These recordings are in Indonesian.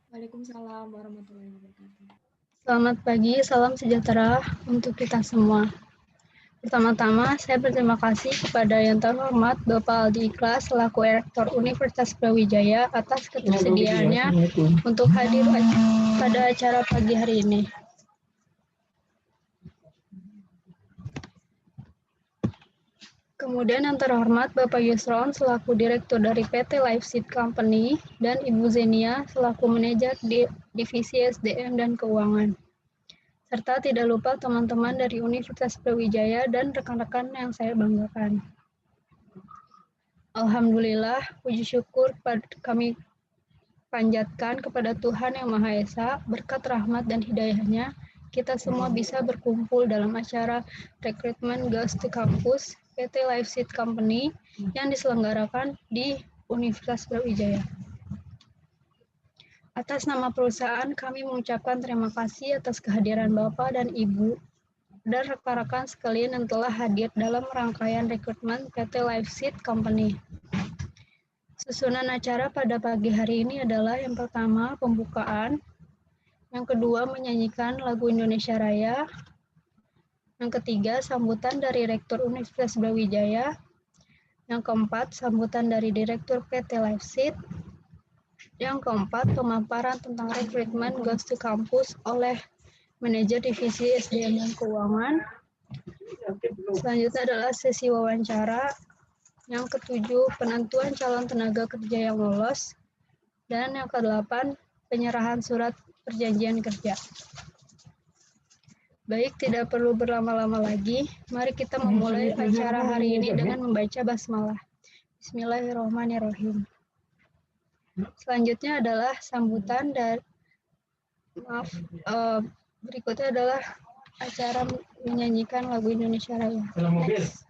Waalaikumsalam warahmatullahi wabarakatuh. Selamat pagi, salam sejahtera untuk kita semua. Pertama-tama, saya berterima kasih kepada yang terhormat Bapak Aldi Ikhlas selaku Rektor Universitas Brawijaya atas ketersediaannya untuk hadir pada acara pagi hari ini. Kemudian yang terhormat Bapak Yusron selaku Direktur dari PT Lifeseed Company dan Ibu Zenia selaku Manajer di Divisi SDM dan Keuangan. Serta tidak lupa teman-teman dari Universitas Brawijaya dan rekan-rekan yang saya banggakan. Alhamdulillah, puji syukur kami panjatkan kepada Tuhan Yang Maha Esa, berkat rahmat dan hidayahnya, kita semua bisa berkumpul dalam acara rekrutmen Girls to Campus PT Lifeseed Company yang diselenggarakan di Universitas Brawijaya. Atas nama perusahaan, kami mengucapkan terima kasih atas kehadiran Bapak dan Ibu dan rekan-rekan sekalian yang telah hadir dalam rangkaian rekrutmen PT Lifeseed Company. Susunan acara pada pagi hari ini adalah yang pertama pembukaan, yang kedua menyanyikan lagu Indonesia Raya, yang ketiga sambutan dari Rektor Universitas Brawijaya, yang keempat sambutan dari Direktur PT Lifeseed, yang keempat pemaparan tentang rekrutmen Girls to Campus oleh Manajer Divisi SDM dan Keuangan. Selanjutnya adalah sesi wawancara. Yang ketujuh, penentuan calon tenaga kerja yang lolos. Dan yang kedelapan, penyerahan surat perjanjian kerja. Baik, tidak perlu berlama-lama lagi. Mari kita memulai acara hari ini dengan membaca basmalah. Bismillahirrahmanirrahim. Selanjutnya adalah sambutan dan berikutnya adalah acara menyanyikan lagu Indonesia Raya. Next.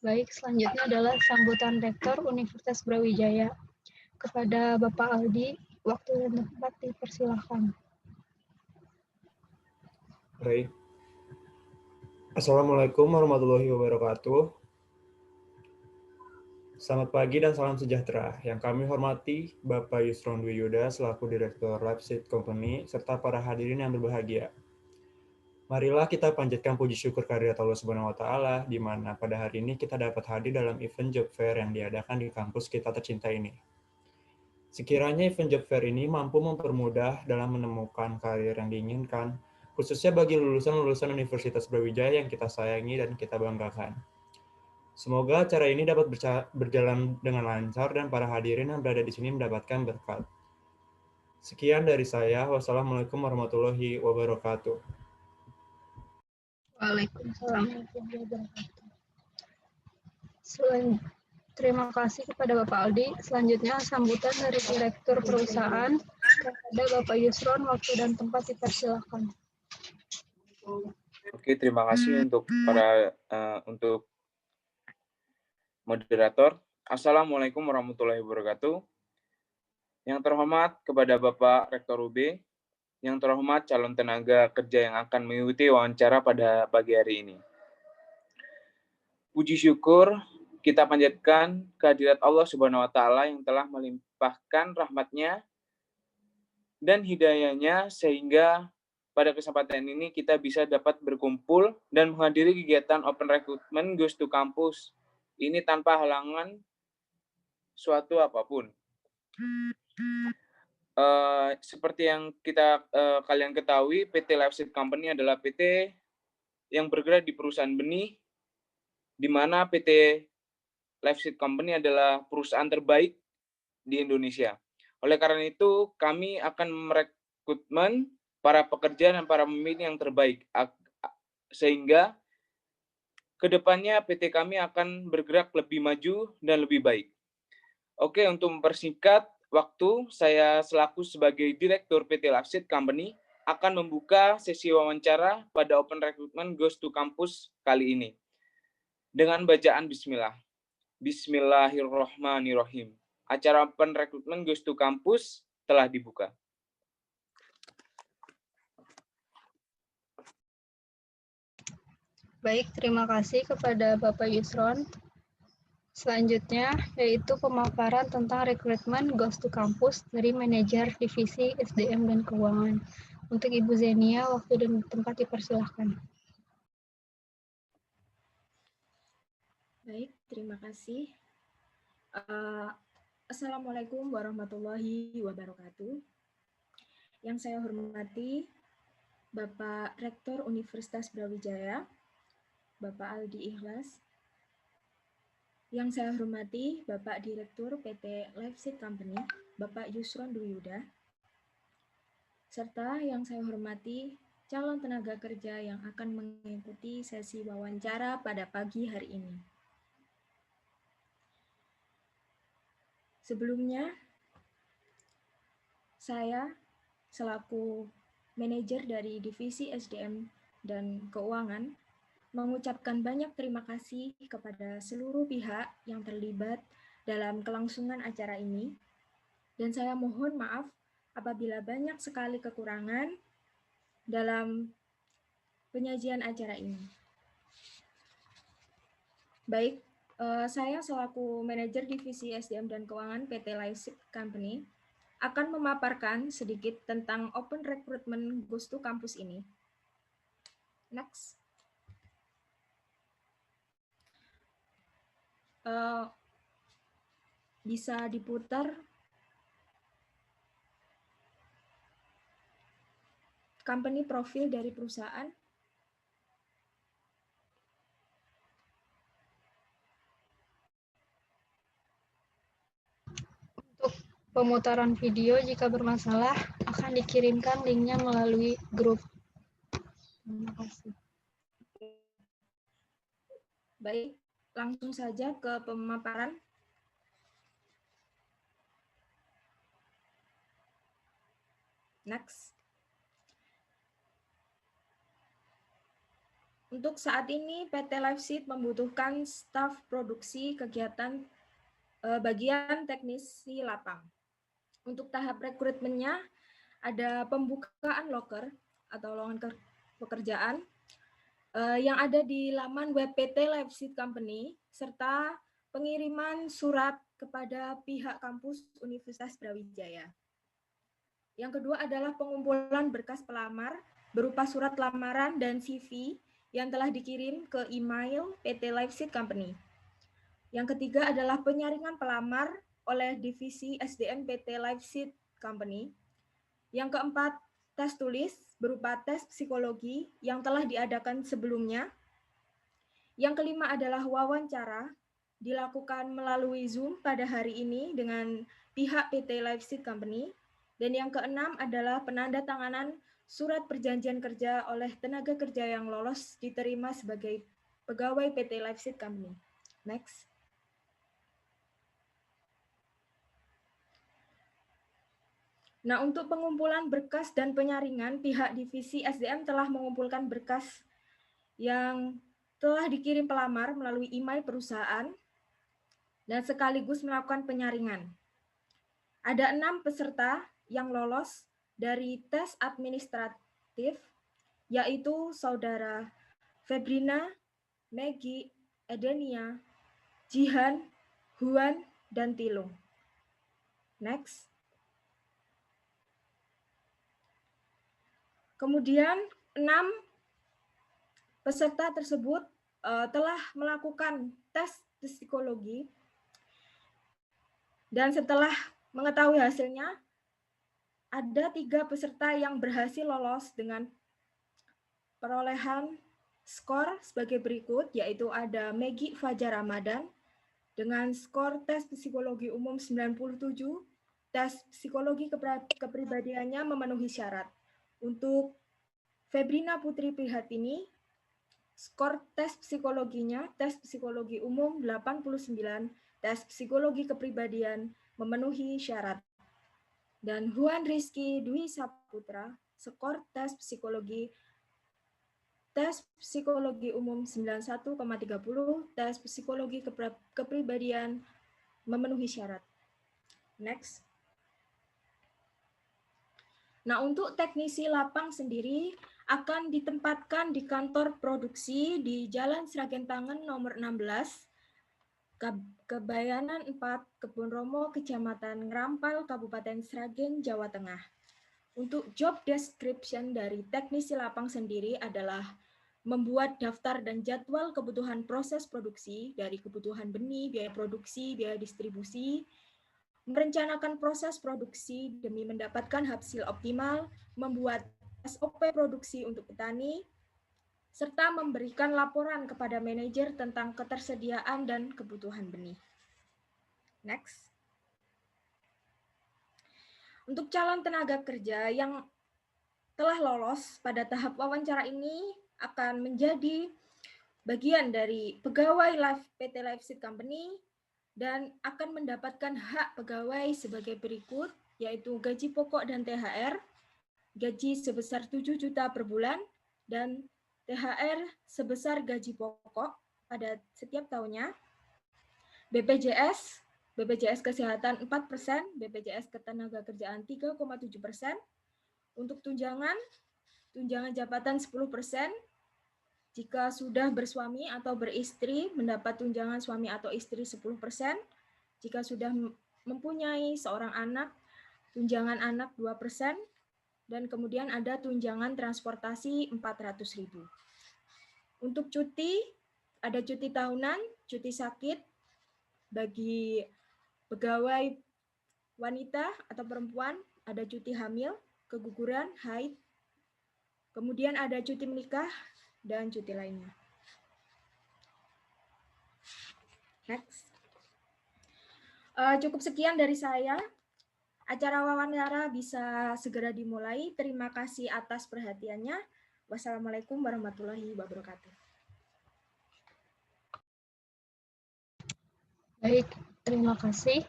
Baik, selanjutnya adalah sambutan Rektor Universitas Brawijaya. Kepada Bapak Aldi, waktu dan tempat dipersilahkan. Baik. Assalamualaikum warahmatullahi wabarakatuh. Selamat pagi dan salam sejahtera. Yang kami hormati Bapak Yusron Dwi Yuda selaku Direktur Lifeseed Company serta para hadirin yang berbahagia. Marilah kita panjatkan puji syukur kehadirat Allah Subhanahu wa taala di mana pada hari ini kita dapat hadir dalam event job fair yang diadakan di kampus kita tercinta ini. Sekiranya event job fair ini mampu mempermudah dalam menemukan karir yang diinginkan, khususnya bagi lulusan-lulusan Universitas Brawijaya yang kita sayangi dan kita banggakan. Semoga acara ini dapat berjalan dengan lancar dan para hadirin yang berada di sini mendapatkan berkat. Sekian dari saya. Wassalamualaikum warahmatullahi wabarakatuh. Waalaikumsalam warahmatullahi wabarakatuh. Terima kasih kepada Bapak Aldi. Selanjutnya sambutan dari Direktur Perusahaan kepada Bapak Yusron. Waktu dan tempat dipersilakan. Oke, terima kasih untuk untuk moderator. Assalamualaikum warahmatullahi wabarakatuh. Yang terhormat kepada Bapak Rektor UB, yang terhormat calon tenaga kerja yang akan mengikuti wawancara pada pagi hari ini. Puji syukur kita panjatkan kehadirat Allah Subhanahu wa taala yang telah melimpahkan rahmat-Nya dan hidayah-Nya sehingga pada kesempatan ini kita bisa dapat berkumpul dan menghadiri kegiatan Open Recruitment Goes to Campus ini tanpa halangan suatu apapun. Seperti yang kalian ketahui, PT LifeSeed Company adalah PT yang bergerak di perusahaan benih, di mana PT LifeSeed Company adalah perusahaan terbaik di Indonesia. Oleh karena itu, kami akan merekrutmen para pekerja dan para pemimpin yang terbaik, sehingga kedepannya PT kami akan bergerak lebih maju dan lebih baik. Oke, untuk mempersingkat waktu, saya selaku sebagai Direktur PT LifeSeed Company akan membuka sesi wawancara pada Open Recruitment Goes to Campus kali ini. Dengan bacaan Bismillah. Bismillahirrahmanirrahim. Acara Open Recruitment Goes to Campus telah dibuka. Baik, terima kasih kepada Bapak Yusron. Selanjutnya, yaitu pemaparan tentang rekrutmen Goes to Campus dari Manajer Divisi SDM dan Keuangan. Untuk Ibu Zenia, waktu dan tempat dipersilahkan. Baik, terima kasih. Assalamualaikum warahmatullahi wabarakatuh. Yang saya hormati Bapak Rektor Universitas Brawijaya, Bapak Aldi Ikhlas. Yang saya hormati Bapak Direktur PT LifeSeed Company, Bapak Yusron Dwi Yuda. Serta yang saya hormati calon tenaga kerja yang akan mengikuti sesi wawancara pada pagi hari ini. Sebelumnya, saya selaku manajer dari Divisi SDM dan Keuangan mengucapkan banyak terima kasih kepada seluruh pihak yang terlibat dalam kelangsungan acara ini, dan saya mohon maaf apabila banyak sekali kekurangan dalam penyajian acara ini. Baik, saya selaku manajer Divisi SDM dan Keuangan PT LifeSeed Company akan memaparkan sedikit tentang Open Recruitment Goes to Campus ini. Next. Bisa diputar company profil dari perusahaan. Untuk pemutaran video, jika bermasalah, akan dikirimkan linknya melalui grup. Terima kasih. Baik, langsung saja ke pemaparan. Next. Untuk saat ini, PT LifeSeed membutuhkan staf produksi kegiatan bagian teknisi lapang. Untuk tahap rekrutmennya, ada pembukaan loker atau lowongan pekerjaan yang ada di laman web PT LifeSeed Company, serta pengiriman surat kepada pihak kampus Universitas Brawijaya. Yang kedua adalah pengumpulan berkas pelamar berupa surat lamaran dan CV yang telah dikirim ke email PT LifeSeed Company. Yang ketiga adalah penyaringan pelamar oleh divisi SDM PT LifeSeed Company. Yang keempat, tes tulis berupa tes psikologi yang telah diadakan sebelumnya. Yang kelima adalah wawancara dilakukan melalui Zoom pada hari ini dengan pihak PT LifeSeed Company. Dan yang keenam adalah penandatanganan surat perjanjian kerja oleh tenaga kerja yang lolos diterima sebagai pegawai PT LifeSeed Company. Next. Nah, untuk pengumpulan berkas dan penyaringan, pihak divisi SDM telah mengumpulkan berkas yang telah dikirim pelamar melalui email perusahaan dan sekaligus melakukan penyaringan. Ada 6 peserta yang lolos dari tes administratif, yaitu Saudara Febrina, Maggie, Edenia, Jihan, Huan, dan Tilung. Next. Kemudian 6 peserta tersebut telah melakukan tes psikologi dan setelah mengetahui hasilnya, ada 3 peserta yang berhasil lolos dengan perolehan skor sebagai berikut, yaitu ada Maggie Fajar Ramadan dengan skor tes psikologi umum 97, tes psikologi kepribadiannya memenuhi syarat. Untuk Febrina Putri Prihatini, skor tes psikologinya, tes psikologi umum 89, tes psikologi kepribadian memenuhi syarat. Dan Huan Rizky Dwi Saputra, skor tes psikologi umum 91,30, tes psikologi kepribadian memenuhi syarat. Next. Nah, untuk teknisi lapang sendiri akan ditempatkan di kantor produksi di Jalan Sragen Tangen nomor 16, Kebayanan 4, Kebun Romo, Kecamatan Ngerampal, Kabupaten Sragen, Jawa Tengah. Untuk job description dari teknisi lapang sendiri adalah membuat daftar dan jadwal kebutuhan proses produksi dari kebutuhan benih, biaya produksi, biaya distribusi, merencanakan proses produksi demi mendapatkan hasil optimal, membuat SOP produksi untuk petani, serta memberikan laporan kepada manajer tentang ketersediaan dan kebutuhan benih. Next. Untuk calon tenaga kerja yang telah lolos pada tahap wawancara ini akan menjadi bagian dari pegawai PT LifeSeed Company dan akan mendapatkan hak pegawai sebagai berikut, yaitu gaji pokok dan THR, gaji sebesar 7 juta per bulan, dan THR sebesar gaji pokok pada setiap tahunnya, BPJS Kesehatan 4%, BPJS Ketenagakerjaan 3,7%, untuk tunjangan jabatan 10%, jika sudah bersuami atau beristri, mendapat tunjangan suami atau istri 10%. Jika sudah mempunyai seorang anak, tunjangan anak 2%. Dan kemudian ada tunjangan transportasi 400.000. Untuk cuti, ada cuti tahunan, cuti sakit bagi pegawai wanita atau perempuan, ada cuti hamil, keguguran, haid. Kemudian ada cuti menikah, dan cuti lainnya. Next. Cukup sekian dari saya. Acara wawancara bisa segera dimulai. Terima kasih atas perhatiannya. Wassalamualaikum warahmatullahi wabarakatuh. Baik, terima kasih.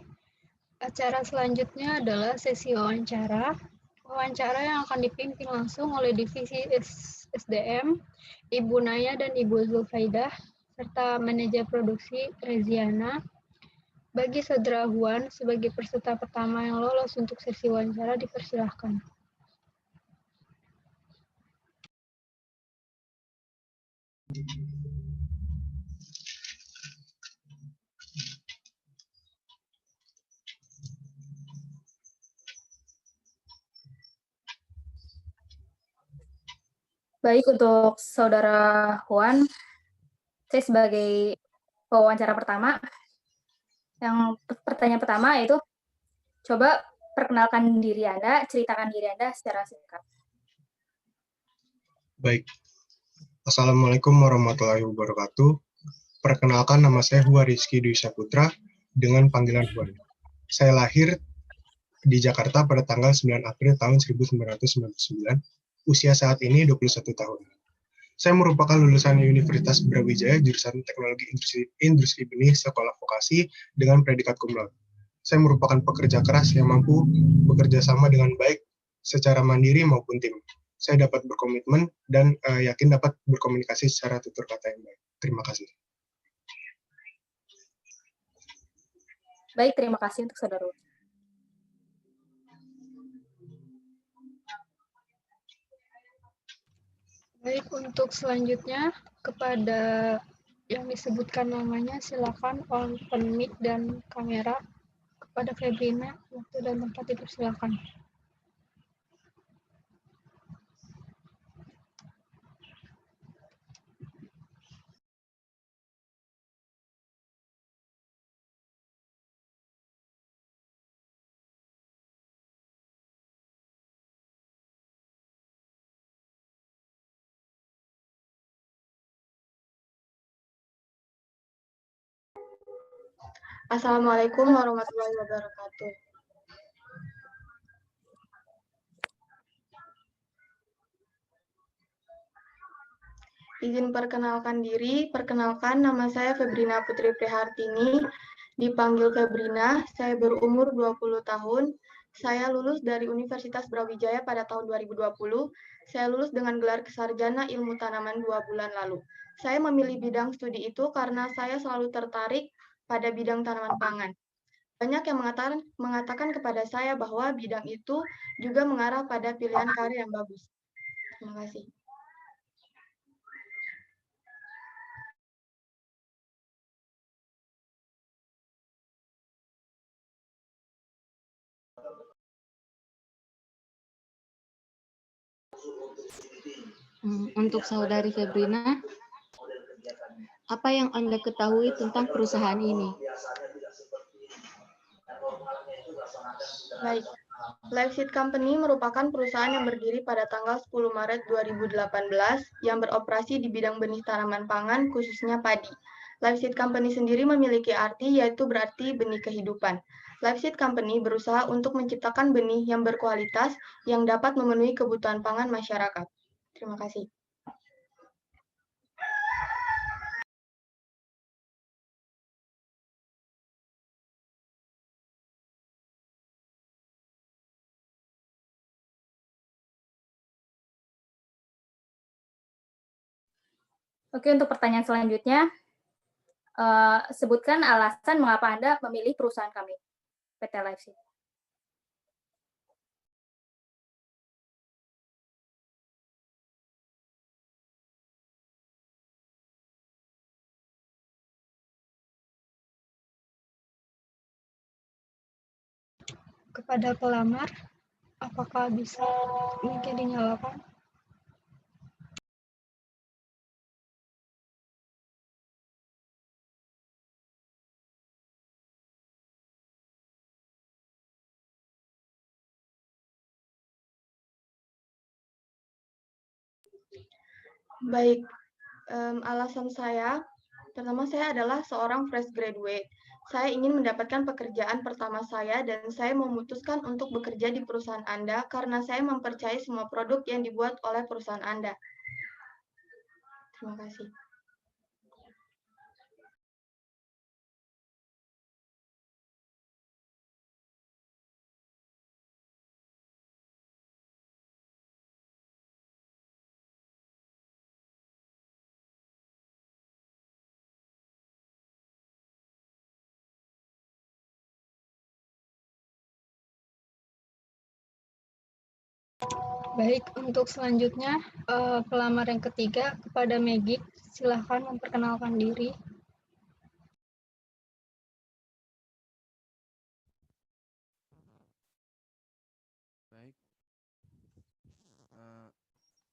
Acara selanjutnya adalah sesi wawancara. Wawancara yang akan dipimpin langsung oleh divisi SDM, Ibu Naya dan Ibu Zulfaidah, serta manajer produksi Reziana. Bagi Saudara Huan sebagai peserta pertama yang lolos untuk sesi wawancara, dipersilahkan. Baik, untuk Saudara Juan, saya sebagai pewawancara pertama, yang pertanyaan pertama yaitu, coba perkenalkan diri Anda, ceritakan diri Anda secara singkat. Baik, Assalamualaikum warahmatullahi wabarakatuh. Perkenalkan, nama saya Hua Rizky Dwi Saputra dengan panggilan Huan. Saya lahir di Jakarta pada tanggal 9 April tahun 1999. Usia saat ini 21 tahun. Saya merupakan lulusan Universitas Brawijaya jurusan Teknologi Industri Benih Sekolah Vokasi dengan predikat cum laude. Saya merupakan pekerja keras yang mampu bekerja sama dengan baik secara mandiri maupun tim. Saya dapat berkomitmen dan yakin dapat berkomunikasi secara tutur kata yang baik. Terima kasih. Baik, terima kasih untuk Saudara. Baik, untuk selanjutnya kepada yang disebutkan namanya silakan open mic dan kamera. Kepada Febrina, waktu dan tempat dipersilakan. Assalamualaikum warahmatullahi wabarakatuh. Izin perkenalkan diri, perkenalkan nama saya Febrina Putri Prihartini, dipanggil Febrina, saya berumur 20 tahun, saya lulus dari Universitas Brawijaya pada tahun 2020, saya lulus dengan gelar Sarjana Ilmu Tanaman 2 bulan lalu. Saya memilih bidang studi itu karena saya selalu tertarik pada bidang tanaman pangan. Banyak yang mengatakan kepada saya bahwa bidang itu juga mengarah pada pilihan karir yang bagus. Terima kasih. Untuk Saudari Febrina, apa yang Anda ketahui tentang perusahaan ini? Baik, LiveSeed Company merupakan perusahaan yang berdiri pada tanggal 10 Maret 2018 yang beroperasi di bidang benih tanaman pangan, khususnya padi. LiveSeed Company sendiri memiliki arti, yaitu berarti benih kehidupan. LiveSeed Company berusaha untuk menciptakan benih yang berkualitas yang dapat memenuhi kebutuhan pangan masyarakat. Terima kasih. Oke, untuk pertanyaan selanjutnya, sebutkan alasan mengapa Anda memilih perusahaan kami, PT LiveSeed. Kepada pelamar, apakah bisa mungkin dinyalakan? Baik, alasan saya, pertama saya adalah seorang fresh graduate. Saya ingin mendapatkan pekerjaan pertama saya dan saya memutuskan untuk bekerja di perusahaan Anda karena saya mempercayai semua produk yang dibuat oleh perusahaan Anda. Terima kasih. Baik, untuk selanjutnya pelamar yang ketiga kepada Meggy, silahkan memperkenalkan diri. Baik,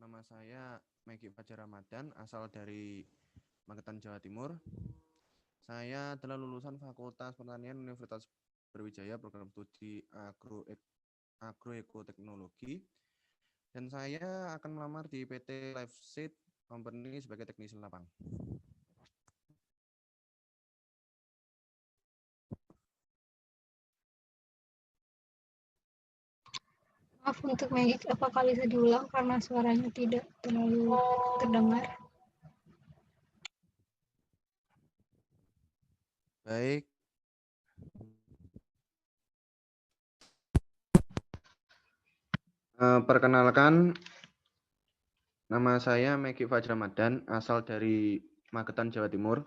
nama saya Megi Fajar Ramadan, asal dari Magetan, Jawa Timur. Saya adalah lulusan Fakultas Pertanian Universitas Brawijaya, program studi Agroekoteknologi. Dan saya akan melamar di PT LifeSeed Company sebagai teknisi lapang. Maaf untuk Magik, apakah bisa diulang karena suaranya tidak terlalu terdengar? Baik. Perkenalkan, nama saya Megi Fajar Ramadan, asal dari Magetan, Jawa Timur.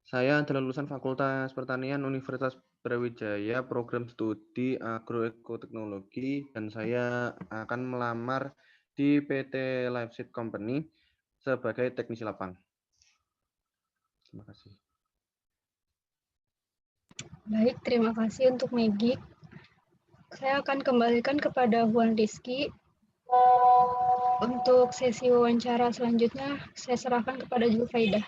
Saya adalah lulusan Fakultas Pertanian Universitas Brawijaya, program studi Agroekoteknologi, dan saya akan melamar di PT LifeSeed Company sebagai teknisi lapang. Terima kasih. Baik, terima kasih untuk Magik. Saya akan kembalikan kepada Huan Rizky. Untuk sesi wawancara selanjutnya, saya serahkan kepada Julfaidah.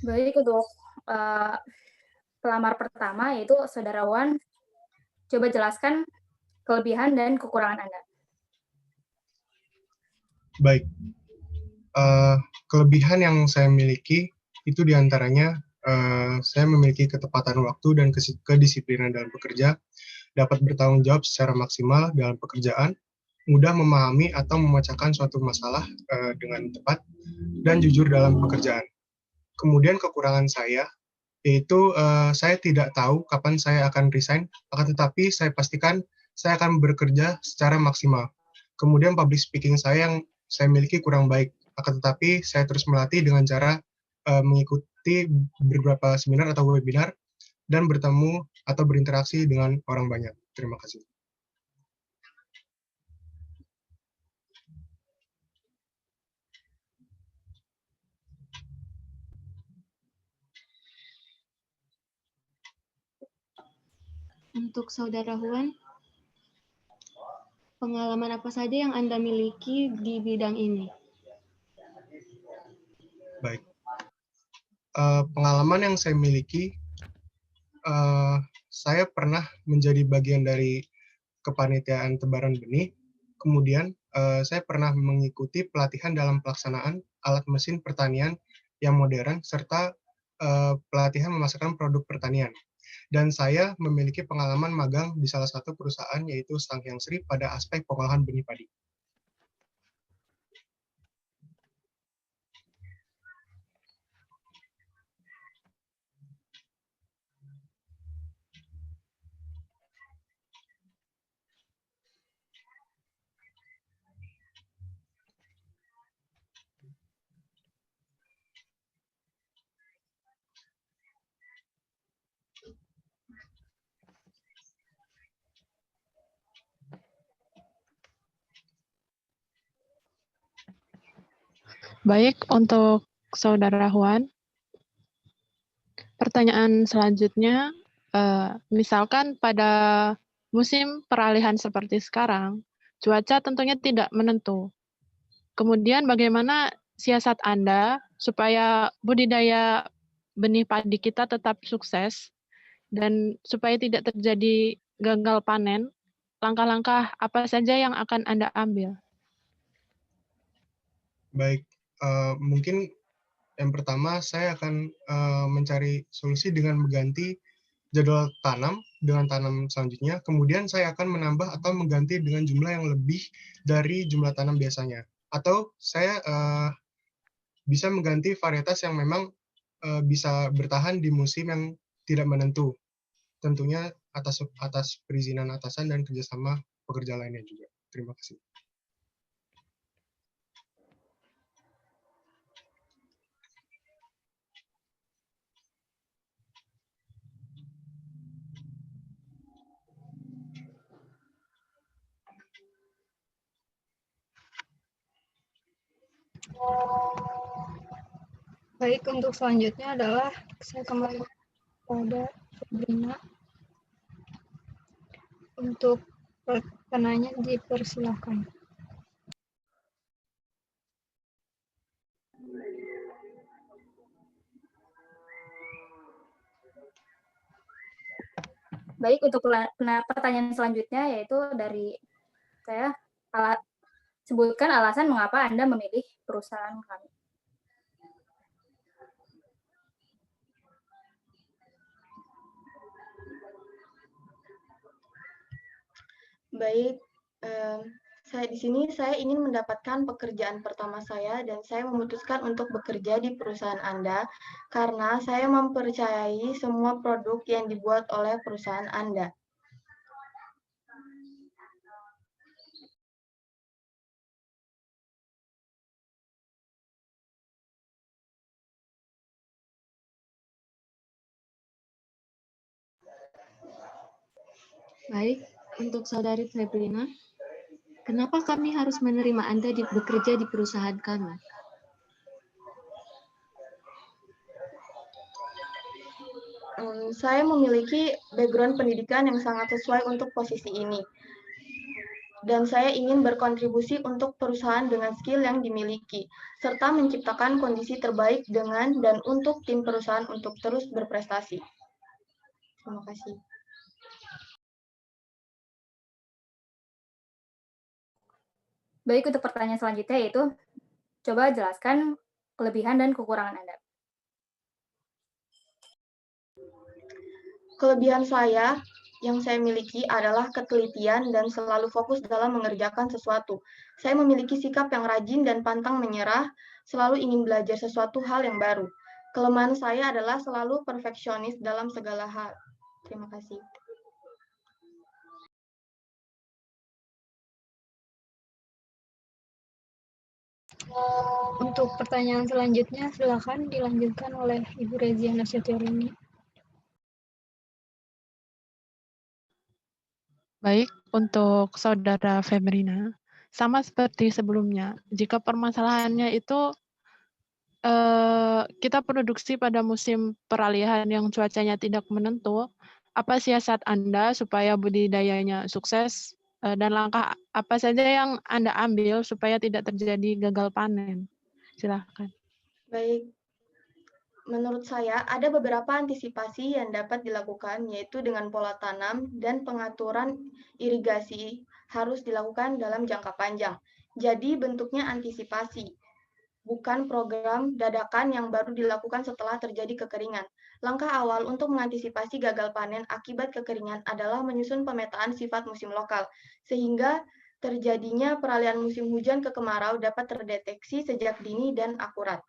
Baik, untuk pelamar pertama yaitu Saudara Wan, coba jelaskan kelebihan dan kekurangan Anda. Baik, kelebihan yang saya miliki itu diantaranya saya memiliki ketepatan waktu dan kedisiplinan dalam bekerja, dapat bertanggung jawab secara maksimal dalam pekerjaan, mudah memahami atau memecahkan suatu masalah dengan tepat, dan jujur dalam pekerjaan. Kemudian kekurangan saya, yaitu saya tidak tahu kapan saya akan resign, akan tetapi saya pastikan saya akan bekerja secara maksimal. Kemudian public speaking saya yang saya miliki kurang baik, akan tetapi saya terus melatih dengan cara mengikuti beberapa seminar atau webinar dan bertemu atau berinteraksi dengan orang banyak. Terima kasih. Untuk Saudara Huan, pengalaman apa saja yang Anda miliki di bidang ini? Baik. Pengalaman yang saya miliki, saya pernah menjadi bagian dari kepanitiaan tebaran benih. Kemudian saya pernah mengikuti pelatihan dalam pelaksanaan alat mesin pertanian yang modern serta pelatihan memasarkan produk pertanian. Dan saya memiliki pengalaman magang di salah satu perusahaan yaitu Sanghyang Sri pada aspek pengolahan benih padi. Baik, untuk Saudara Huan, pertanyaan selanjutnya, misalkan pada musim peralihan seperti sekarang, cuaca tentunya tidak menentu. Kemudian bagaimana siasat Anda supaya budidaya benih padi kita tetap sukses dan supaya tidak terjadi gagal panen? Langkah-langkah apa saja yang akan Anda ambil? Baik, mungkin yang pertama saya akan mencari solusi dengan mengganti jadwal tanam dengan tanam selanjutnya. Kemudian saya akan menambah atau mengganti dengan jumlah yang lebih dari jumlah tanam biasanya. Atau saya bisa mengganti varietas yang memang bisa bertahan di musim yang tidak menentu. Tentunya atas perizinan atasan dan kerjasama pekerja lainnya juga. Terima kasih. Baik, untuk selanjutnya adalah saya kembali pada Febrina. Untuk penanya dipersilakan. Baik, untuk pertanyaan selanjutnya yaitu dari saya, sebutkan alasan mengapa Anda memilih perusahaan kami. Baik, di sini saya ingin mendapatkan pekerjaan pertama saya dan saya memutuskan untuk bekerja di perusahaan Anda karena saya mempercayai semua produk yang dibuat oleh perusahaan Anda. Baik, untuk Saudari Febrina, kenapa kami harus menerima Anda bekerja di perusahaan kami? Saya memiliki background pendidikan yang sangat sesuai untuk posisi ini. Dan saya ingin berkontribusi untuk perusahaan dengan skill yang dimiliki, serta menciptakan kondisi terbaik dengan dan untuk tim perusahaan untuk terus berprestasi. Terima kasih. Baik, untuk pertanyaan selanjutnya yaitu, coba jelaskan kelebihan dan kekurangan Anda. Kelebihan saya yang saya miliki adalah ketelitian dan selalu fokus dalam mengerjakan sesuatu. Saya memiliki sikap yang rajin dan pantang menyerah, selalu ingin belajar sesuatu hal yang baru. Kelemahan saya adalah selalu perfeksionis dalam segala hal. Terima kasih. Untuk pertanyaan selanjutnya, silakan dilanjutkan oleh Ibu Reziana Setiorini. Baik, untuk Saudara Febrina, sama seperti sebelumnya, jika permasalahannya itu kita produksi pada musim peralihan yang cuacanya tidak menentu, apa siasat Anda supaya budidayanya sukses, dan langkah apa saja yang Anda ambil supaya tidak terjadi gagal panen? Silakan. Baik, menurut saya ada beberapa antisipasi yang dapat dilakukan, yaitu dengan pola tanam dan pengaturan irigasi harus dilakukan dalam jangka panjang. Jadi bentuknya antisipasi, bukan program dadakan yang baru dilakukan setelah terjadi kekeringan. Langkah awal untuk mengantisipasi gagal panen akibat kekeringan adalah menyusun pemetaan sifat musim lokal, sehingga terjadinya peralihan musim hujan ke kemarau dapat terdeteksi sejak dini dan akurat.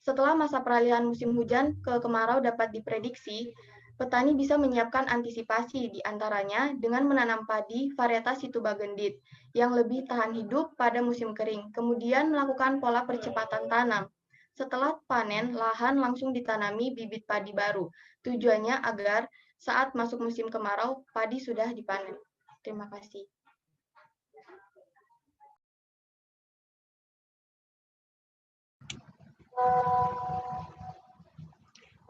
Setelah masa peralihan musim hujan ke kemarau dapat diprediksi, petani bisa menyiapkan antisipasi di antaranya dengan menanam padi varietas Situbagendit yang lebih tahan hidup pada musim kering, kemudian melakukan pola percepatan tanam. Setelah panen, lahan langsung ditanami bibit padi baru. Tujuannya agar saat masuk musim kemarau, padi sudah dipanen. Terima kasih.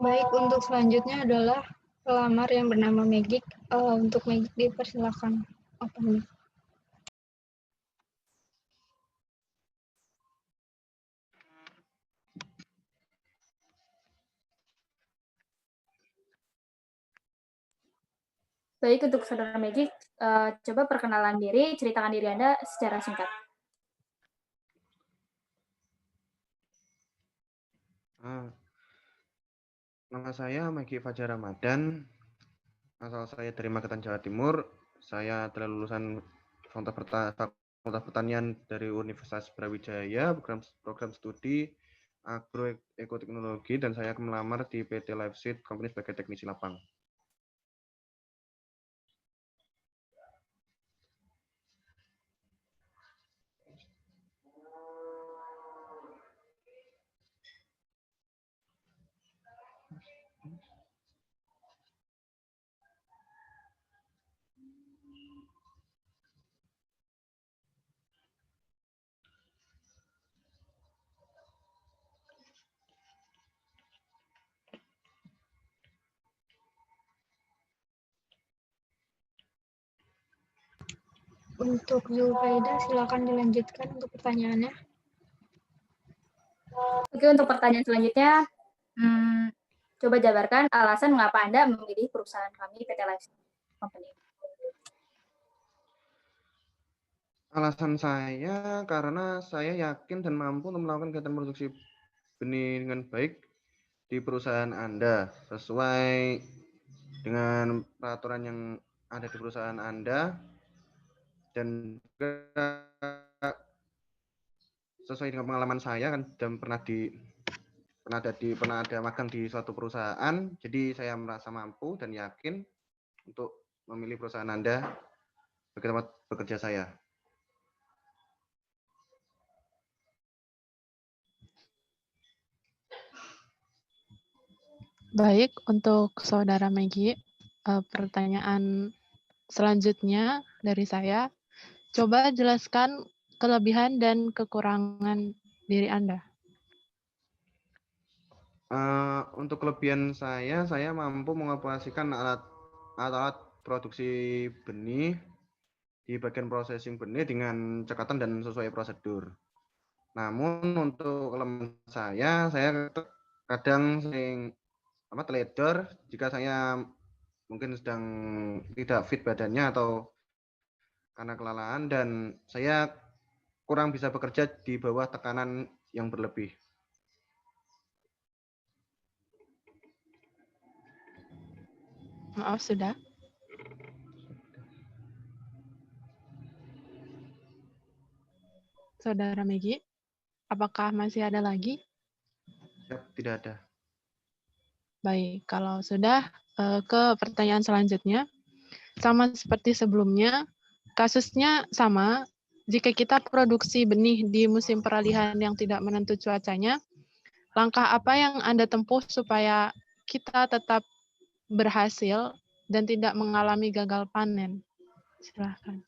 Baik, untuk selanjutnya adalah pelamar yang bernama Megik. Untuk Megik dipersilakan. Baik, untuk Saudara Magic, coba perkenalan diri, ceritakan diri Anda secara singkat. Nama saya Megi Fajar Ramadan, asal saya dari Magetan, Jawa Timur. Saya telah lulusan Fakultas Pertanian dari Universitas Brawijaya, program studi agroekoteknologi, dan saya melamar di PT Liveseed Company sebagai teknisi lapang. Untuk Zulfaida, silakan dilanjutkan untuk pertanyaannya. Oke, untuk pertanyaan selanjutnya, coba jabarkan alasan mengapa Anda memilih perusahaan kami, PT Live Company. Alasan saya karena saya yakin dan mampu untuk melakukan kegiatan produksi benih dengan baik di perusahaan Anda, sesuai dengan peraturan yang ada di perusahaan Anda, dan juga sesuai dengan pengalaman saya kan, dan pernah ada magang di suatu perusahaan, jadi saya merasa mampu dan yakin untuk memilih perusahaan Anda bagi tempat bekerja saya. Baik, untuk Saudara Maggie, pertanyaan selanjutnya dari saya, coba jelaskan kelebihan dan kekurangan diri Anda. Untuk kelebihan saya mampu mengoperasikan alat-alat produksi benih di bagian processing benih dengan cekatan dan sesuai prosedur. Namun untuk kelemahan saya kadang sering teledor jika saya mungkin sedang tidak fit badannya atau karena kelelahan, dan saya kurang bisa bekerja di bawah tekanan yang berlebih. Maaf, sudah. Saudara Maggie, apakah masih ada lagi? Siap, tidak ada. Baik, kalau sudah, ke pertanyaan selanjutnya. Sama seperti sebelumnya, kasusnya sama. Jika kita produksi benih di musim peralihan yang tidak menentu cuacanya, langkah apa yang Anda tempuh supaya kita tetap berhasil dan tidak mengalami gagal panen? Silakan.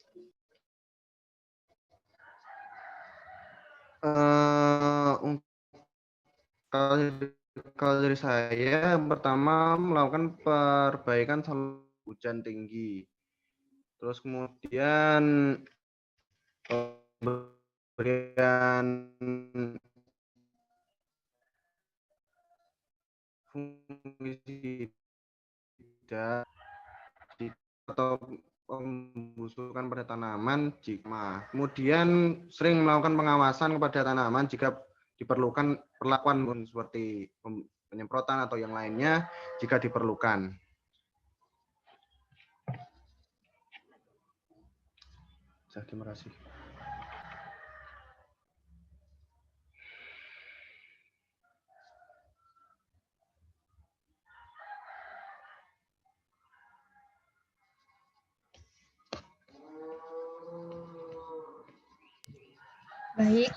Kalau dari saya, yang pertama melakukan perbaikan hujan tinggi. Terus kemudian pemberian fungisida atau pembusukan pada tanaman kemudian sering melakukan pengawasan kepada tanaman jika diperlukan perlakuan seperti penyemprotan atau yang lainnya jika diperlukan. Terima kasih. Baik,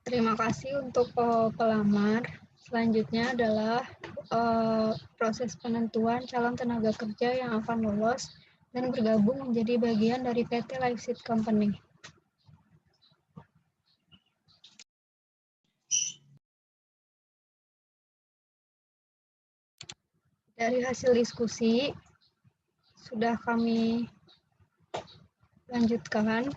terima kasih untuk pelamar. Selanjutnya adalah proses penentuan calon tenaga kerja yang akan lolos dan bergabung menjadi bagian dari PT Live Seed Company. Dari hasil diskusi, sudah kami lanjutkan.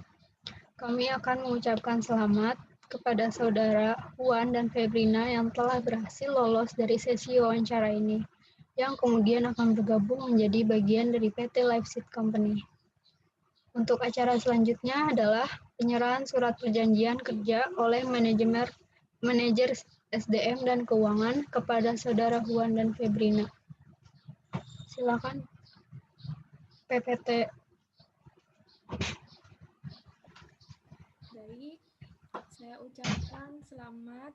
Kami akan mengucapkan selamat kepada Saudara Juan dan Febrina yang telah berhasil lolos dari sesi wawancara ini, yang kemudian akan bergabung menjadi bagian dari PT Live Seed Company. Untuk acara selanjutnya adalah penyerahan surat perjanjian kerja oleh manajer SDM dan keuangan kepada Saudara Juan dan Febrina. Silakan PPT. Baik, saya ucapkan selamat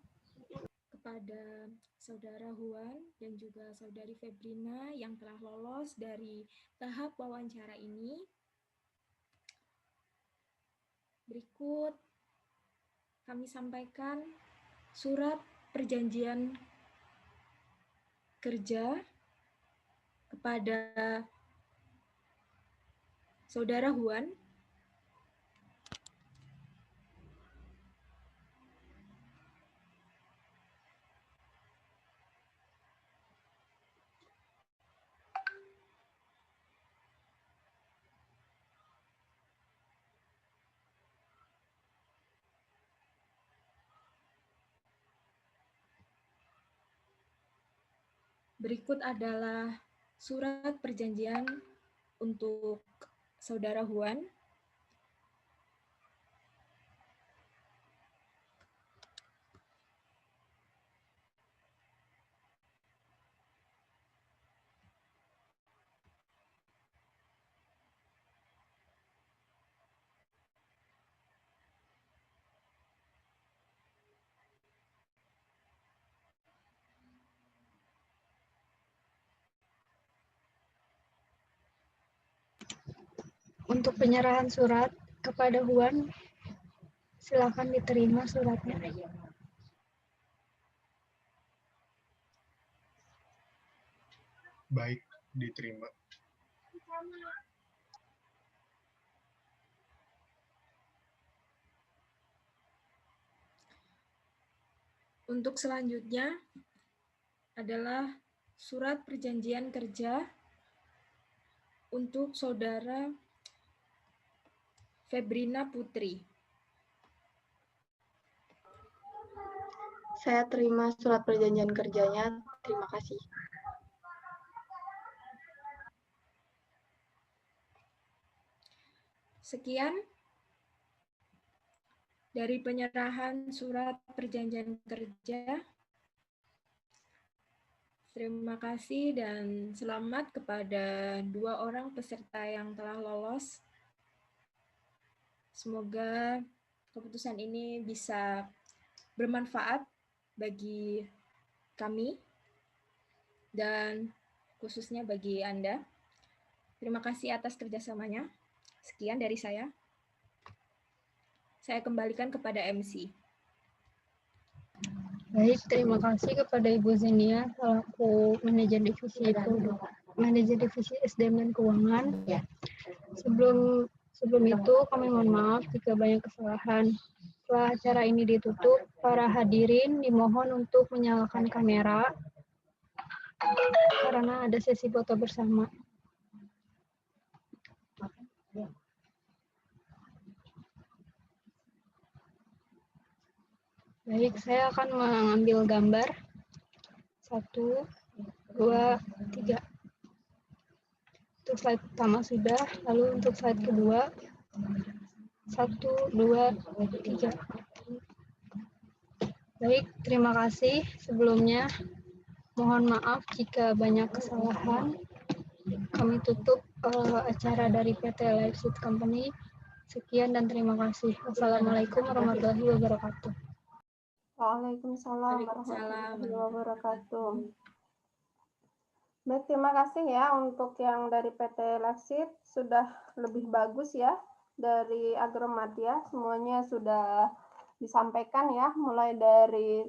kepada Saudara Juan dan juga Saudari Febrina yang telah lolos dari tahap wawancara ini. Berikut kami sampaikan surat perjanjian kerja kepada Saudara Juan. Berikut adalah surat perjanjian untuk Saudara Huan. Untuk penyerahan surat kepada Huan, silakan diterima suratnya. Baik, diterima. Untuk selanjutnya adalah surat perjanjian kerja untuk Saudara Febrina Putri. Saya terima surat perjanjian kerjanya. Terima kasih. Sekian dari penyerahan surat perjanjian kerja. Terima kasih dan selamat kepada 2 orang peserta yang telah lolos. Semoga keputusan ini bisa bermanfaat bagi kami dan khususnya bagi Anda. Terima kasih atas kerjasamanya. Sekian dari saya. Saya kembalikan kepada MC. Baik, terima kasih kepada Ibu Zenia selaku manajer divisi SDM dan Keuangan. Sebelum itu kami mohon maaf jika banyak kesalahan. Setelah acara ini ditutup, para hadirin dimohon untuk menyalakan kamera karena ada sesi foto bersama. Baik, saya akan mengambil gambar. 1, 2, 3. Untuk slide pertama sudah, lalu untuk slide kedua. 1, 2, 3. Baik, terima kasih. Sebelumnya, mohon maaf jika banyak kesalahan. Kami tutup acara dari PT LifeSeed Company. Sekian dan terima kasih. Wassalamualaikum warahmatullahi wabarakatuh. Waalaikumsalam warahmatullahi wabarakatuh. Baik, terima kasih ya untuk yang dari PT LifeSeed, sudah lebih bagus ya dari Agromadya, semuanya sudah disampaikan ya, mulai dari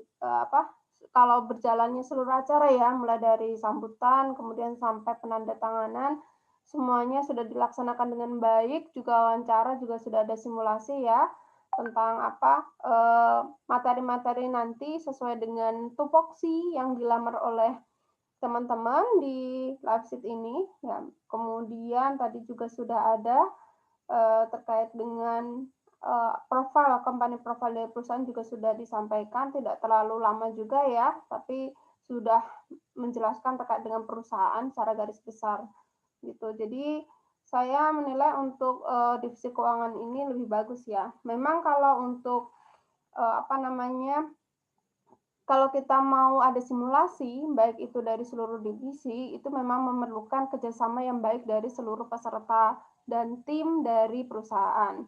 kalau berjalannya seluruh acara ya, mulai dari sambutan kemudian sampai penandatanganan, semuanya sudah dilaksanakan dengan baik, juga wawancara juga sudah ada simulasi ya tentang materi-materi nanti sesuai dengan tupoksi yang dilamar oleh teman-teman di LifeSeed ini ya. Kemudian tadi juga sudah ada terkait dengan company profile dari perusahaan juga sudah disampaikan, tidak terlalu lama juga ya, tapi sudah menjelaskan terkait dengan perusahaan secara garis besar gitu. Jadi saya menilai untuk divisi keuangan ini lebih bagus ya. Memang kalau untuk kalau kita mau ada simulasi, baik itu dari seluruh divisi, itu memang memerlukan kerjasama yang baik dari seluruh peserta dan tim dari perusahaan.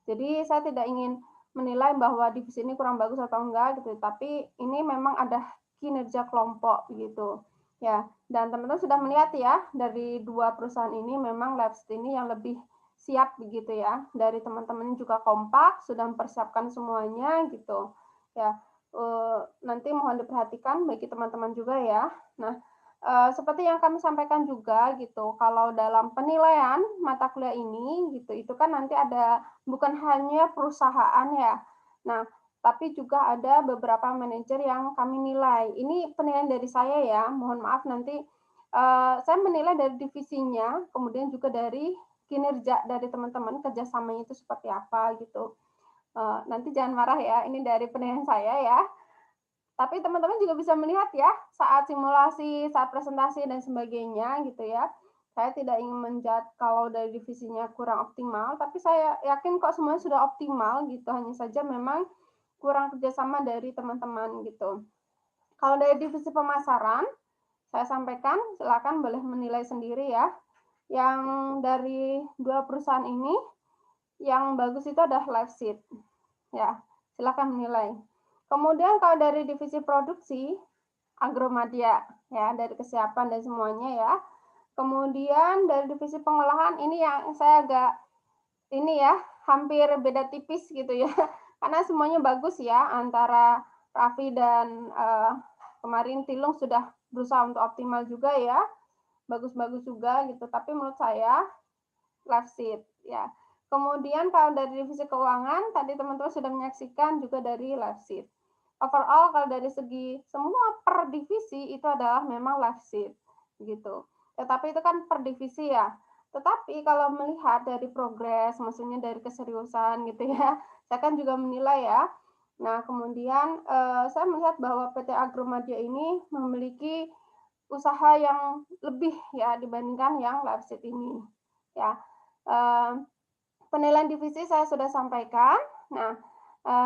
Jadi saya tidak ingin menilai bahwa divisi ini kurang bagus atau enggak gitu, tapi ini memang ada kinerja kelompok gitu. Ya, dan teman-teman sudah melihat ya, dari 2 perusahaan ini memang LifeSeed ini yang lebih siap begitu ya. Dari teman-teman juga kompak, sudah mempersiapkan semuanya gitu. Ya, nanti mohon diperhatikan bagi teman-teman juga ya. Nah, seperti yang kami sampaikan juga gitu, kalau dalam penilaian mata kuliah ini gitu, itu kan nanti ada bukan hanya perusahaan ya. Nah, tapi juga ada beberapa manajer yang kami nilai. Ini penilaian dari saya ya, mohon maaf nanti saya menilai dari divisinya, kemudian juga dari kinerja dari teman-teman, kerjasamanya itu seperti apa gitu. Nanti jangan marah ya, ini dari penilaian saya ya. Tapi teman-teman juga bisa melihat ya, saat simulasi, saat presentasi, dan sebagainya gitu ya. Saya tidak ingin menjudge kalau dari divisinya kurang optimal, tapi saya yakin kok semuanya sudah optimal gitu. Hanya saja memang kurang kerjasama dari teman-teman gitu. Kalau dari divisi pemasaran, saya sampaikan, silakan boleh menilai sendiri ya. Yang dari 2 perusahaan ini, yang bagus itu adalah LiveSeed. Ya, silakan menilai. Kemudian kalau dari divisi produksi, Agromedia, ya, dari kesiapan dan semuanya ya. Kemudian dari divisi pengolahan, ini yang saya agak, ini ya, hampir beda tipis gitu ya. Karena semuanya bagus ya, antara Raffi dan kemarin Tilung sudah berusaha untuk optimal juga ya. Bagus-bagus juga gitu, tapi menurut saya LiveSeed ya. Kemudian kalau dari divisi keuangan, tadi teman-teman sudah menyaksikan juga dari LiveSeed. Overall kalau dari segi semua per divisi itu adalah memang LiveSeed gitu. Tetapi itu kan per divisi ya. Tetapi kalau melihat dari progres, maksudnya dari keseriusan gitu ya, saya kan juga menilai ya. Nah kemudian saya melihat bahwa PT Agromedia ini memiliki usaha yang lebih ya dibandingkan yang LiveSeed ini. Ya, penilaian divisi saya sudah sampaikan. Nah,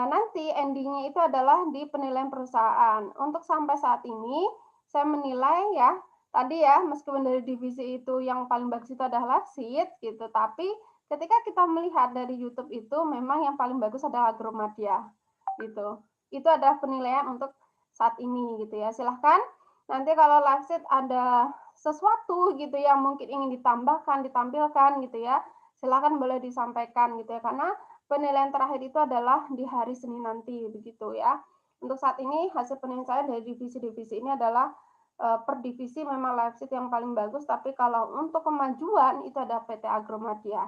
nanti endingnya itu adalah di penilaian perusahaan. Untuk sampai saat ini, saya menilai ya, tadi ya, meskipun dari divisi itu yang paling bagus itu adalah LiveSeed, gitu, tapi ketika kita melihat dari YouTube itu, memang yang paling bagus adalah Agromedia, gitu. Itu adalah penilaian untuk saat ini, gitu ya. Silahkan, nanti kalau LiveSeed ada sesuatu gitu yang mungkin ingin ditambahkan, ditampilkan, gitu ya, silakan boleh disampaikan gitu ya, karena penilaian terakhir itu adalah di hari Senin nanti begitu ya. Untuk saat ini hasil penilaian saya dari divisi-divisi ini adalah per divisi memang LiveSeed yang paling bagus, tapi kalau untuk kemajuan itu ada PT Agromedia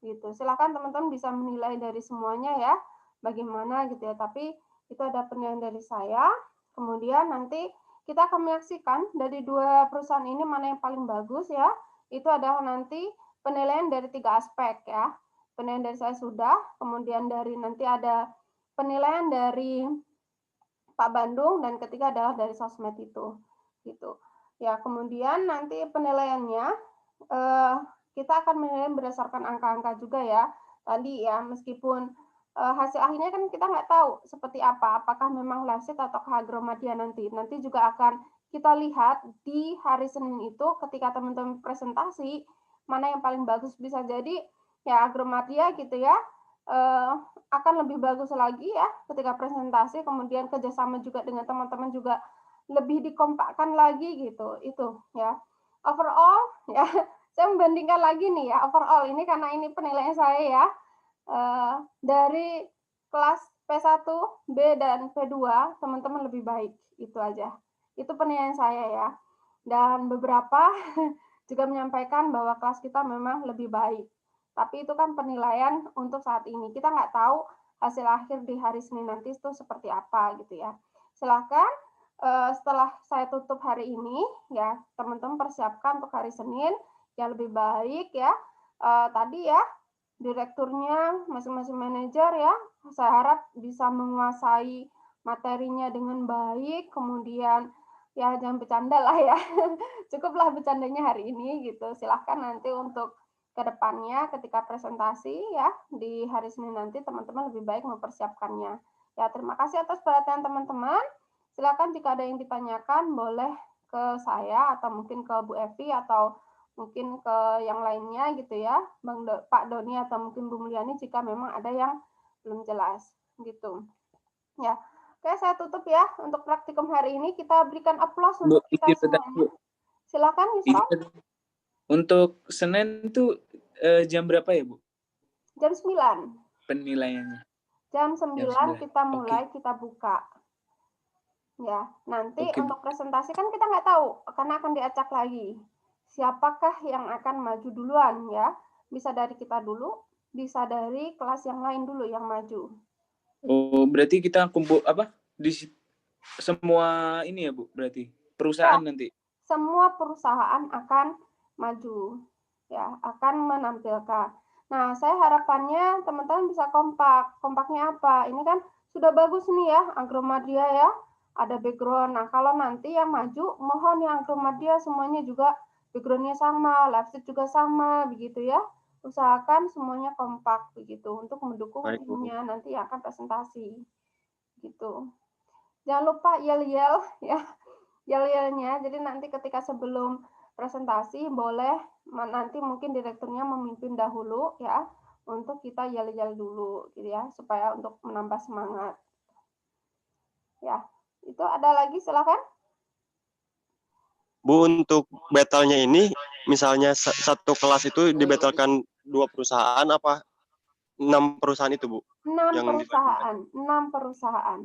gitu. Silakan teman-teman bisa menilai dari semuanya ya, bagaimana gitu ya. Tapi itu ada penilaian dari saya. Kemudian nanti kita akan menyaksikan dari 2 perusahaan ini mana yang paling bagus ya. Itu adalah nanti penilaian dari 3 aspek ya. Penilaian dari saya sudah, kemudian dari nanti ada penilaian dari Pak Bandung, dan ketiga adalah dari sosmed itu. Gitu. Ya, kemudian nanti penilaiannya kita akan menilai berdasarkan angka-angka juga ya. Tadi ya, meskipun hasil akhirnya kan kita nggak tahu seperti apa, apakah memang LiveSeed atau Agromedia nanti. Nanti juga akan kita lihat di hari Senin itu ketika teman-teman presentasi, mana yang paling bagus, bisa jadi ya Agromedia gitu ya, akan lebih bagus lagi ya ketika presentasi, kemudian kerjasama juga dengan teman-teman juga lebih dikompakkan lagi gitu, itu ya. Overall ya, saya membandingkan lagi nih ya, overall ini karena ini penilaian saya ya, dari kelas P1, B, dan P2, teman-teman lebih baik, itu aja. Itu penilaian saya ya. Dan beberapa juga menyampaikan bahwa kelas kita memang lebih baik. Tapi itu kan penilaian untuk saat ini. Kita nggak tahu hasil akhir di hari Senin nanti itu seperti apa gitu ya. Silakan setelah saya tutup hari ini ya, teman-teman persiapkan untuk hari Senin yang lebih baik ya. Tadi ya, direkturnya, masing-masing manajer ya, saya harap bisa menguasai materinya dengan baik, kemudian ya jangan bercanda lah ya, cukuplah bercandanya hari ini gitu. Silahkan nanti untuk kedepannya ketika presentasi ya di hari Senin nanti teman-teman lebih baik mempersiapkannya. Ya, terima kasih atas perhatian teman-teman. Silakan jika ada yang ditanyakan boleh ke saya atau mungkin ke Bu Evi atau mungkin ke yang lainnya gitu ya, Pak Doni atau mungkin Bu Mulyani jika memang ada yang belum jelas gitu. Ya, oke, saya tutup ya untuk praktikum hari ini. Kita berikan aplaus untuk kita semuanya. Silakan Yusuf. Untuk Senin itu jam berapa ya Bu? Jam 9. Penilaiannya. Jam 9 kita mulai, kita buka. Ya, nanti untuk presentasi kan kita nggak tahu karena akan diacak lagi. Siapakah yang akan maju duluan ya? Bisa dari kita dulu, bisa dari kelas yang lain dulu yang maju. Oh, berarti kita kumpul apa? Di semua ini ya, Bu, berarti perusahaan ya, nanti. Semua perusahaan akan maju. Ya, akan menampilkan. Nah, saya harapannya teman-teman bisa kompak. Kompaknya apa? Ini kan sudah bagus nih ya, Agromedia ya. ada background. Nah, kalau nanti yang maju, mohon yang Ahmadiyah semuanya juga background-nya sama, live sheet juga sama, begitu ya. Usahakan semuanya kompak begitu untuk mendukung timnya nanti yang akan presentasi. Gitu. Jangan lupa yel-yel ya. Yel-yelnya. Jadi nanti ketika sebelum presentasi boleh nanti mungkin direkturnya memimpin dahulu ya untuk kita yel-yel dulu gitu ya supaya untuk menambah semangat. Ya, itu ada lagi silakan. Bu, untuk battle-nya ini, misalnya satu kelas itu dibattlekan 2 perusahaan apa 6 perusahaan itu, Bu? 6 perusahaan, 6 perusahaan.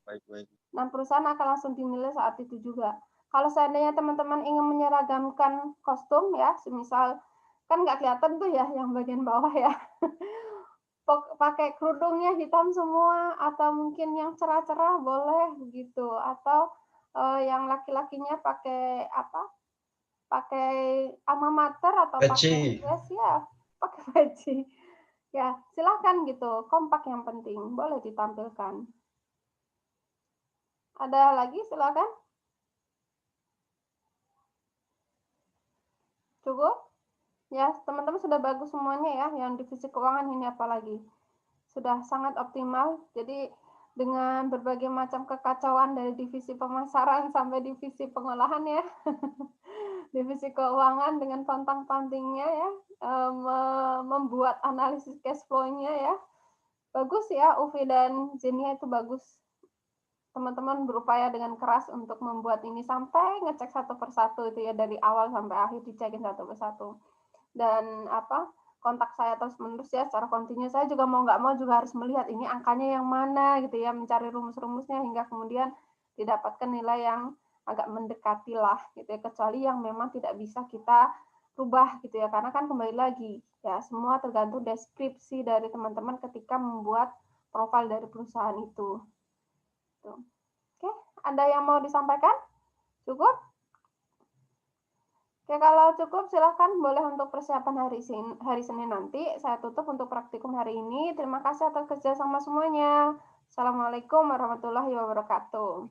Baik. 6 perusahaan akan langsung dinilai saat itu juga. Kalau seandainya teman-teman ingin menyeragamkan kostum ya, semisal kan nggak kelihatan tuh ya yang bagian bawah ya. Pakai kerudungnya hitam semua atau mungkin yang cerah-cerah boleh begitu atau yang laki-lakinya pakai apa? Pakai alma mater atau pakai dress ya, pakai peci. Ya, silakan gitu. Kompak yang penting, boleh ditampilkan. Ada lagi silakan. Cukup? Ya, teman-teman sudah bagus semuanya ya, yang divisi keuangan ini apalagi. Sudah sangat optimal. Jadi dengan berbagai macam kekacauan dari divisi pemasaran sampai divisi pengolahan ya. Divisi keuangan dengan pantang-pantingnya ya, membuat analisis cash flow-nya ya. Bagus ya, Uvi dan Zenia itu bagus. Teman-teman berupaya dengan keras untuk membuat ini sampai ngecek satu persatu itu ya, dari awal sampai akhir dicekin satu persatu. Dan kontak saya terus menerus ya secara kontinu. Saya juga mau nggak mau juga harus melihat ini angkanya yang mana gitu ya, mencari rumus-rumusnya hingga kemudian didapatkan nilai yang agak mendekati lah gitu ya, kecuali yang memang tidak bisa kita rubah gitu ya, karena kan kembali lagi ya semua tergantung deskripsi dari teman-teman ketika membuat profil dari perusahaan itu. Tuh. Oke, ada yang mau disampaikan? Cukup? Oke, kalau cukup silahkan boleh untuk persiapan hari Senin nanti. Saya tutup untuk praktikum hari ini. Terima kasih atas kerjasama semuanya. Assalamualaikum warahmatullahi wabarakatuh.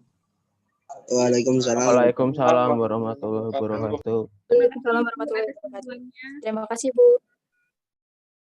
Waalaikumsalam warahmatullahi wabarakatuh. Waalaikumsalam warahmatullahi wabarakatuh. Terima kasih, Bu.